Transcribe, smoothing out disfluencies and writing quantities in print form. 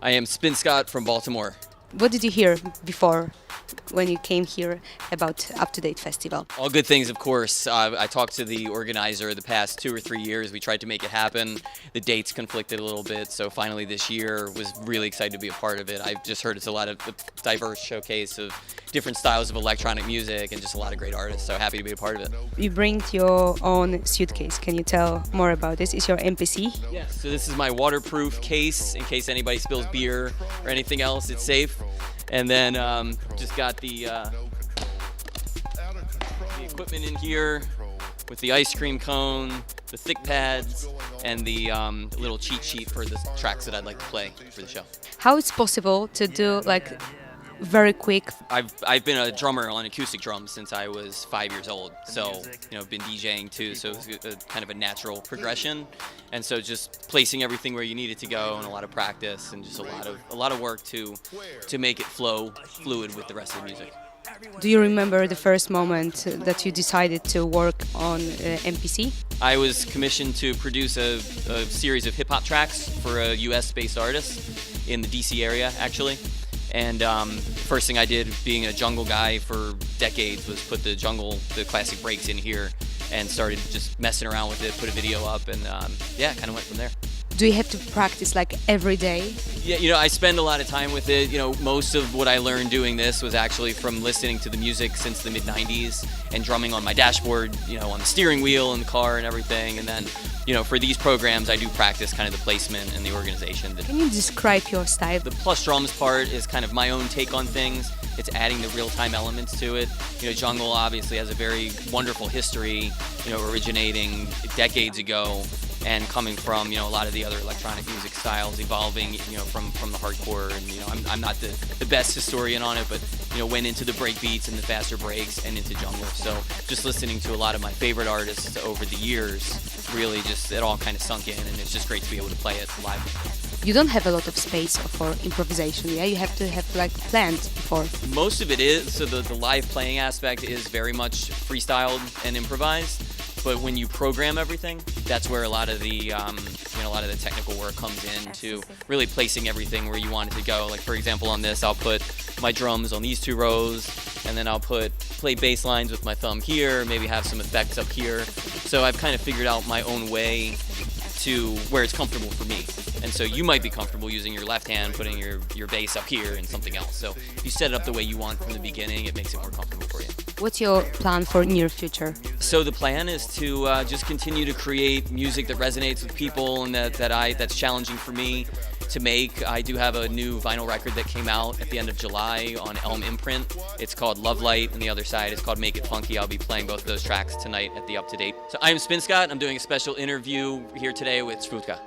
I am Spinscott from Baltimore. What did you hear before when you came here about Up-to-Date Festival? All good things, of course. I talked to the organizer the past 2 or 3 years. We tried to make it happen. The dates conflicted a little bit, so finally this year was really excited to be a part of it. I've just heard it's a lot of diverse showcase of different styles of electronic music and just a lot of great artists, so happy to be a part of it. You bring your own suitcase. Can you tell more about this? Is your MPC? Yes, so this is my waterproof case in case anybody spills beer or anything else, it's safe. And then just got the equipment in here with the ice cream cone, the thick pads, and the little cheat sheet for the tracks that I'd like to play for the show. How it's possible to do like very quick? I've been a drummer on acoustic drums since I was 5 years old, so been DJing too, so it was kind of a natural progression. And so just placing everything where you need it to go, and a lot of practice, and just a lot of work to make it flow fluid with the rest of the music. Do you remember the first moment that you decided to work on MPC? I was commissioned to produce a series of hip-hop tracks for a US-based artist in the DC area, actually. And first thing I did, being a jungle guy for decades, was put the classic breaks in here and started just messing around with it, put a video up, and yeah, kind of went from there. Do you have to practice like every day? Yeah, I spend a lot of time with it. Most of what I learned doing this was actually from listening to the music since the mid-90s and drumming on my dashboard, on the steering wheel in the car and everything. And then, for these programs, I do practice kind of the placement and the organization. Can you describe your style? The plus drums part is kind of my own take on things. It's adding the real-time elements to it. Jungle obviously has a very wonderful history, originating decades ago and coming from, a lot of the other electronic music styles, evolving, from the hardcore. And, I'm not the best historian on it, but, went into the break beats and the faster breaks and into jungle. So just listening to a lot of my favorite artists over the years, really just, it all kind of sunk in, and it's just great to be able to play it live. You don't have a lot of space for improvisation, yeah? You have to have like planned before. Most of it is, so the live playing aspect is very much freestyled and improvised. But when you program everything, that's where a lot of the technical work comes in, to really placing everything where you want it to go. Like for example, on this, I'll put my drums on these 2 rows, and then I'll play bass lines with my thumb here, maybe have some effects up here. So I've kind of figured out my own way to where it's comfortable for me. And so you might be comfortable using your left hand, putting your bass up here and something else. So if you set it up the way you want from the beginning, it makes it more comfortable for you. What's your plan for near future? So the plan is to just continue to create music that resonates with people and that's challenging for me to make. I do have a new vinyl record that came out at the end of July on Elm Imprint. It's called Love Light, and the other side is called Make It Funky. I'll be playing both of those tracks tonight at the Up to Date. So I'm Spinscott. I'm doing a special interview here today with Svudka.